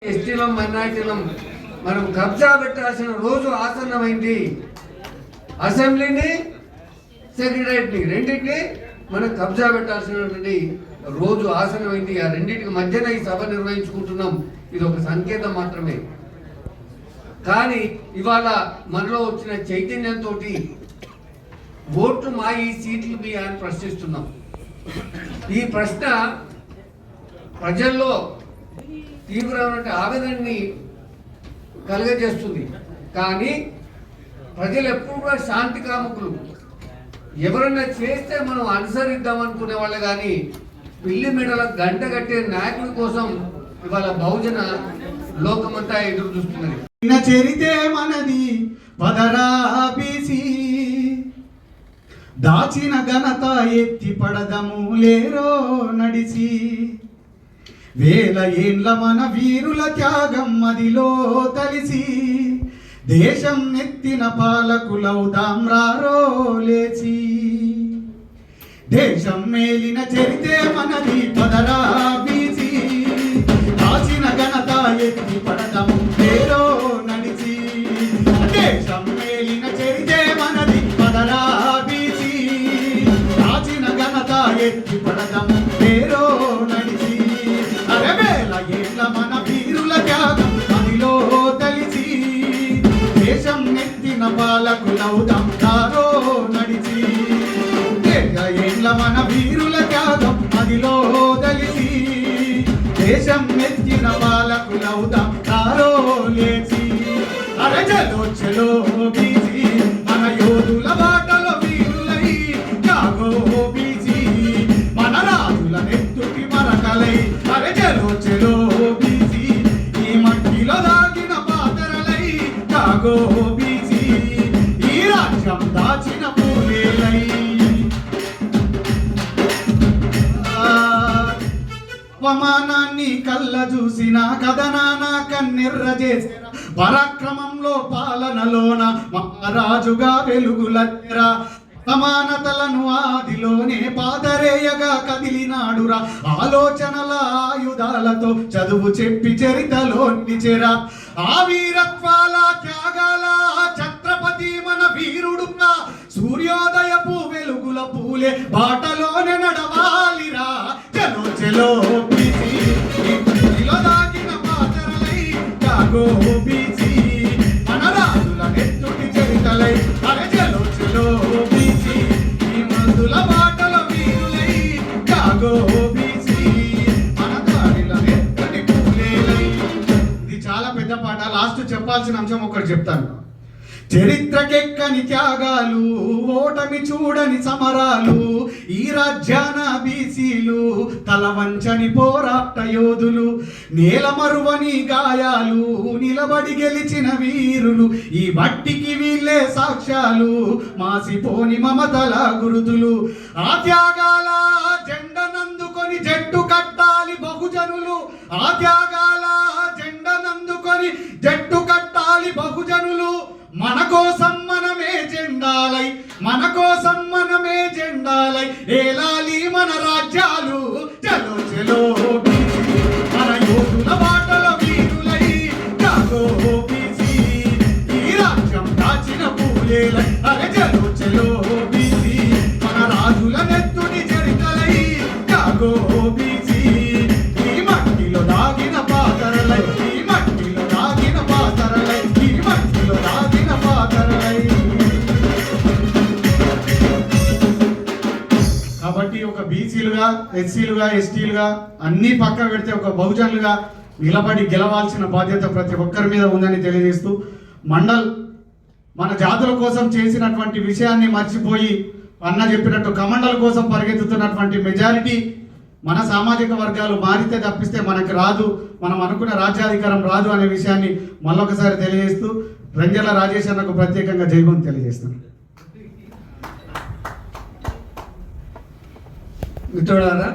ఎస్టీలం మైనారిటీలం మనం కబ్జా పెట్టాల్సిన రోజు ఆసన్నమైంది. అసెంబ్లీని సెక్రటరీని రెండింటిని మనం కబ్జా పెట్టాల్సినటువంటి రోజు ఆసన్నమైంది. ఆ రెండింటికి మధ్యన ఈ సభ నిర్వహించుకుంటున్నాం. ఇది ఒక సంకేతం మాత్రమే. కానీ ఇవాళ మనలో వచ్చిన చైతన్యంతో ఓట్లు మా ఈ సీట్లు మీ అని ప్రశ్నిస్తున్నాం. ఈ ప్రశ్న ప్రజల్లో తీవ్రమైన ఆవేదనని కలుగజేస్తుంది. కానీ ప్రజలు ఎప్పుడు కూడా శాంతి కాముకులు. ఎవరన్నా చేస్తే మనం అనుసరిద్దాం అనుకునే వాళ్ళు కానీ పిల్లి మెడల గంట కట్టే నాయకుల కోసం ఇవాళ బహుజన లోకమంతా ఎదురు చూస్తున్నది. చరితే మనది పదరా బీసీ, దాచిన ఘనత ఎత్తి పడదము లేరో నడిసి, వేల ఏండ్ల మన వీరుల త్యాగం మదిలో తలిసి, దేశం నెత్తిన పాలకులవుదాం రారో లేచి, దేశం మేలిన చరితే మనది పదరా బీసీ, దాచిన ఘనత ఎత్తి పడదము లేరో నడిచి, దేశం మేలిన చరితే మనది పదరా బీసీ, దాచిన ఘనత ఎత్తి పడదము లేరో నడిచి, అరవేల ఏళ్ళ మన వీరుల త్యాగం మదిలో తలిసి, దేశం నెత్తిన పాలకులవుదాం రారో నడిచి, ఏళ్ళ మన వీరుల త్యాగం మదిలో తలిసి, దేశం నెత్తిన పాలకులవుదాం రారో లేచి, అరజలో చెలో బీసీ మన యోధుల బాటలో వీరులై జాగో బీసీ, మన రాజుల నెత్తుకి మరకలై అరజలో చెలో బీసీ, ఈ మట్టిలో దాగిన పాతరలై జాగో బీసీ, ఈ రాజ్యం దాచిన పూలేలై, అవమానాన్ని కళ్ళ చూసిన కథనాన కన్నెర్ర చేసిన, పరాక్రమంలో పాలనలోన మహారాజుగా వెలుగులెరా, సమానతలను ఆదిలోనే పాదరేయగా కదిలినాడురా, ఆలోచనల ఆయుధాలతో చదువు చెప్పి చరితలో నిచెరా, ఆ వీరత్వాల త్యాగాల ఛత్రపతి మన వీరుడుగా, సూర్యోదయపు వెలుగుల పూలే బాటలోనే నడవాలిరా, చలో చలో బీసీ దాగిన పాతరలై జాగో బీసీ, మన రాజుల నెత్తుటి చరితలై అరే చలో చలో బీసీ, ఈ మందుల బాటల వీరులై జాగో బీసీ, మన దారిల నెత్తుటి పూలేలై. ఇది చాలా పెద్ద పాట. లాస్ట్ చెప్పాల్సిన అంశం ఒకటి చెప్తాను. చరిత్రకెక్కని త్యాగాలు, ఓటమి చూడని సమరాలు, ఈ రాజ్యాన బీసీలు తల వంచని పోరాట యోధులు, నేల మరువని గాయాలు, నిలబడి గెలిచిన వీరులు, ఈ మట్టికి వీళ్ళే సాక్ష్యాలు, మాసిపోని మమతల గురుతులు, ఆ త్యాగాల జెండనందుకొని జట్టు కట్టాలి బహుజనులు, ఆ త్యాగాల జెండనందుకొని జట్టు కట్టాలి బహుజనులు, మన కోసం మనమే జెండాలై, మన కోసం మనమే జెండాలై ఏలాలి మన రాజ్యాలు, చలో చలో బీసీ మన యోధుల బాటల వీరులై జాగో బీసీ, ఈ రాజ్యం దాచిన పూలేలై అరే చలో చలో బీసీ, మన రాజుల నెత్తుడి చరితలై జాగో బీసీ, ఈ మట్టిలో దాగిన పాతరలై, ఈ మట్టిలో దాగిన పాతరలై, ఈ మట్టిలో దాగిన పాతరలై. కాబట్టి ఒక బీసీలుగా, ఎస్సీలుగా, ఎస్టీలుగా అన్ని పక్క పెడితే ఒక బహుజనులుగా నిలబడి గెలవాల్సిన బాధ్యత ప్రతి ఒక్కరి మీద ఉందని తెలియజేస్తూ, మండల్ మన జాతుల కోసం చేసినటువంటి విషయాన్ని మర్చిపోయి అన్న చెప్పినట్టు కమండల్ కోసం పరిగెత్తుతున్నటువంటి మెజారిటీ మన సామాజిక వర్గాలు మారితే తప్పిస్తే మనకు రాదు, మనం అనుకున్న రాజ్యాధికారం రాదు అనే విషయాన్ని మళ్ళొకసారి తెలియజేస్తూ రంజల రాజేష్ అన్నకు ప్రత్యేకంగా జైగోని తెలియజేస్తాను. మిత్రులారా,